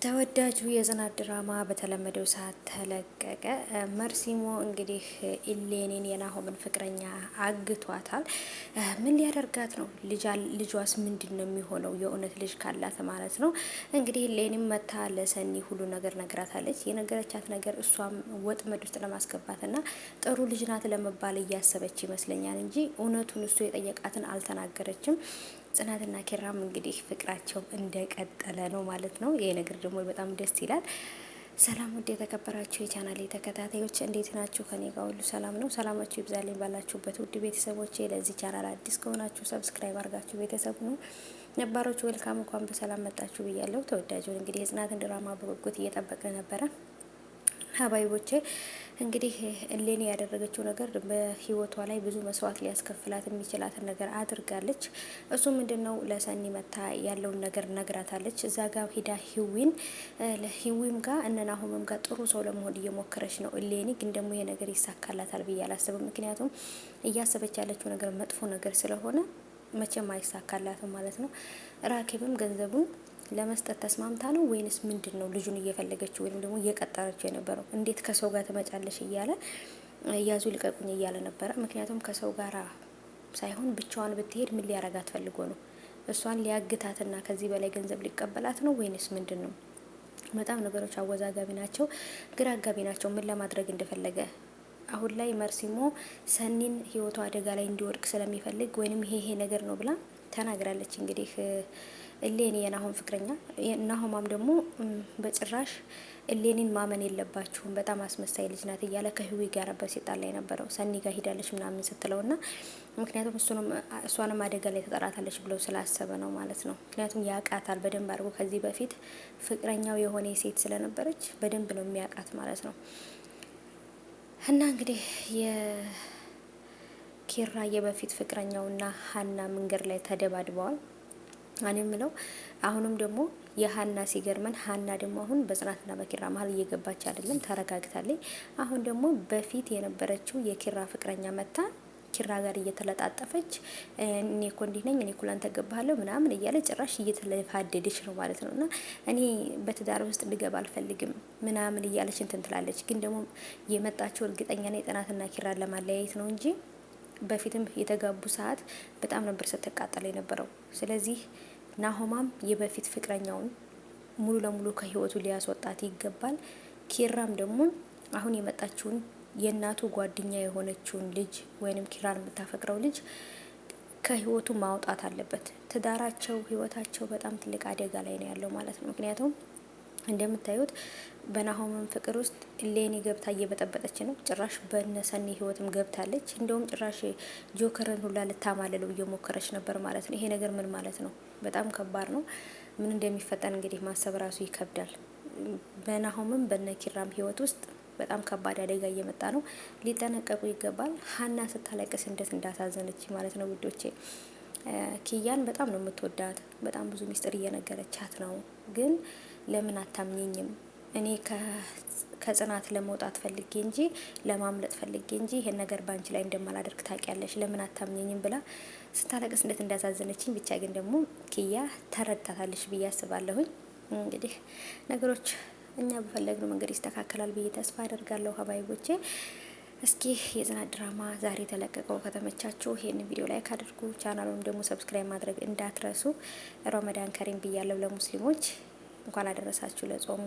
ተወዳጁ የጽናት ድራማ በተለመደው ሰዓት ተለቀቀ። መርሲሞ እንግዲህ ኢሌኒን የናሆምን ፍቅረኛ አግቷታል። ምን ሊያደርጋት ነው? ልጇስ ምንድን ነው የሚሆነው? የእውነት ልጅ ካላት ማለት ነው። እንግዲህ ኢሌኒም መታ ለሰኒ ሁሉ ነገር ነግራታለች። የነገረቻት ነገር እሷም ወጥመድ ውስጥ ለማስገባትና ጥሩ ልጅ ናት ለመባል እያሰበች ይመስለኛል እንጂ እውነቱን እሱ የጠየቃትን አልተናገረችም። ጽናትና ኪራም እንግዲህ ፍቅራቸው እንደቀጠለ ነው ማለት ነው። ይሄ ነገር ደግሞ በጣም ደስ ይላል። ሰላም ውድ የተከበራችሁ የቻናሌ ተከታታዮች እንዴት ናችሁ? ከኔ ጋር ሁሉ ሰላም ነው። ሰላማችሁ ይብዛልኝ ባላችሁበት ውድ ቤተሰቦቼ። ለዚህ ቻናል አዲስ ከሆናችሁ ሰብስክራይብ አድርጋችሁ ቤተሰብ ነው። ነባሮቹ ዌልካም እንኳን በሰላም መጣችሁ ብያለሁ። ተወዳጁን እንግዲህ የጽናትን ድራማ በጉጉት እየጠበቅን ነበረ። ሀባይቦቼ እንግዲህ እሌኒ ያደረገችው ነገር በህይወቷ ላይ ብዙ መስዋዕት ሊያስከፍላት የሚችላትን ነገር አድርጋለች። እሱ ምንድነው? ለሰኒ መታ ያለውን ነገር ነግራታለች። እዛ ጋር ሂዳ ሂዊም ጋር እነናሆምም ጋር ጥሩ ሰው ለመሆን እየሞከረች ነው እሌኒ። ግን ደግሞ ይሄ ነገር ይሳካላታል ብዬ አላስብም። ምክንያቱም እያሰበች ያለችው ነገር መጥፎ ነገር ስለሆነ መቼም አይሳካላትም ማለት ነው። ራኬብም ገንዘቡን ለመስጠት ተስማምታ ነው ወይንስ ምንድን ነው? ልጁን እየፈለገችው ወይም ደግሞ እየቀጠረችው የነበረው እንዴት ከሰው ጋር ትመጫለሽ እያለ ያዙ ልቀቁኝ እያለ ነበረ። ምክንያቱም ከሰው ጋር ሳይሆን ብቻዋን ብትሄድ ምን ሊያረጋት ፈልጎ ነው? እሷን ሊያግታትና ከዚህ በላይ ገንዘብ ሊቀበላት ነው ወይንስ ምንድን ነው? በጣም ነገሮች አወዛጋቢ ናቸው፣ ግራ አጋቢ ናቸው። ምን ለማድረግ እንደፈለገ አሁን ላይ መርሲሞ ሰኒን ህይወቷ አደጋ ላይ እንዲወድቅ ስለሚፈልግ ወይንም ይሄ ነገር ነው ብላ ተናግራለች። እንግዲህ እሌኒ የናሆም ፍቅረኛ ናሆማም ደግሞ በጭራሽ እሌኒን ማመን የለባችሁም በጣም አስመሳይ ልጅ ናት እያለ ከህዊ ጋር ነበር ሲጣላ የነበረው። ሰኒ ጋር ሂዳለች ምናምን ስትለውና ምክንያቱም እሷንም አደጋ ላይ ተጠራታለች ብለው ስላሰበ ነው ማለት ነው። ምክንያቱም ያቃታል በደንብ አድርጎ ከዚህ በፊት ፍቅረኛው የሆነ ሴት ስለነበረች በደንብ ነው የሚያቃት ማለት ነው። እና እንግዲህ የኪራ የበፊት ፍቅረኛውና ሀና መንገድ ላይ ተደባድበዋል። እኔ የምለው አሁንም ደግሞ የሀና ሲገርመን፣ ሀና ደግሞ አሁን በጽናትና በኪራ መሀል እየገባች አይደለም፣ ተረጋግታለች። አሁን ደግሞ በፊት የነበረችው የኪራ ፍቅረኛ መታ ኪራ ጋር እየተለጣጠፈች እኔ እኮ እንዲህ ነኝ፣ እኔ እኮ ላንተ ገባለሁ ምናምን እያለ ጭራሽ እየተለፋደደች ነው ማለት ነው። እና እኔ በትዳር ውስጥ ልገባ አልፈልግም ምናምን እያለች እንትን ትላለች። ግን ደግሞ የመጣችው እርግጠኛ ነኝ ጽናትና ኪራን ለማለያየት ነው እንጂ በፊትም የተጋቡ ሰዓት በጣም ነበር ስትቃጠል የነበረው። ስለዚህ ናሆማም የበፊት ፍቅረኛውን ሙሉ ለሙሉ ከህይወቱ ሊያስወጣት ይገባል። ኪራም ደግሞ አሁን የመጣችውን የእናቱ ጓደኛ የሆነችውን ልጅ ወይንም ኪራን የምታፈቅረው ልጅ ከህይወቱ ማውጣት አለበት። ትዳራቸው፣ ህይወታቸው በጣም ትልቅ አደጋ ላይ ነው ያለው ማለት ነው። ምክንያቱም እንደምታዩት በናሆምም ፍቅር ውስጥ እሌኒ ገብታ እየበጠበጠች ነው። ጭራሽ በነሰኒ ህይወትም ገብታለች። እንደውም ጭራሽ ጆከርን ሁላ ልታማልለው እየሞከረች ነበር ማለት ነው። ይሄ ነገር ምን ማለት ነው? በጣም ከባድ ነው። ምን እንደሚፈጠን እንግዲህ ማሰብ ራሱ ይከብዳል። በናሆምም በነኪራም ህይወት ውስጥ በጣም ከባድ አደጋ እየመጣ ነው። ሊጠነቀቁ ይገባል። ሀና ስታለቅስ እንዴት እንዳሳዘነች ማለት ነው ውዶቼ። ኪያን በጣም ነው የምትወዳት። በጣም ብዙ ሚስጥር እየነገረቻት ነው። ግን ለምን አታምኘኝም? እኔ ከጽናት ለመውጣት ፈልጌ እንጂ ለማምለጥ ፈልጌ እንጂ ይሄን ነገር ባንቺ ላይ እንደማላደርግ ታውቂያለሽ። ለምን አታምኘኝም ብላ ስታለቅስ እንዴት እንዳሳዘነችኝ። ብቻ ግን ደግሞ ኪያ ተረድታታለች ብዬ አስባለሁኝ። እንግዲህ ነገሮች እኛ በፈለግነው መንገድ ይስተካከላል ብዬ ተስፋ አደርጋለሁ። ሀባይቦቼ እስኪ የጽናት ድራማ ዛሬ ተለቀቀው ከተመቻችሁ ይሄን ቪዲዮ ላይክ አድርጉ። ቻናሉን ደግሞ ሰብስክራይብ ማድረግ እንዳትረሱ። ረመዳን ከሪም ብያለሁ ለሙስሊሞች። እንኳን አደረሳችሁ ለጾሙ።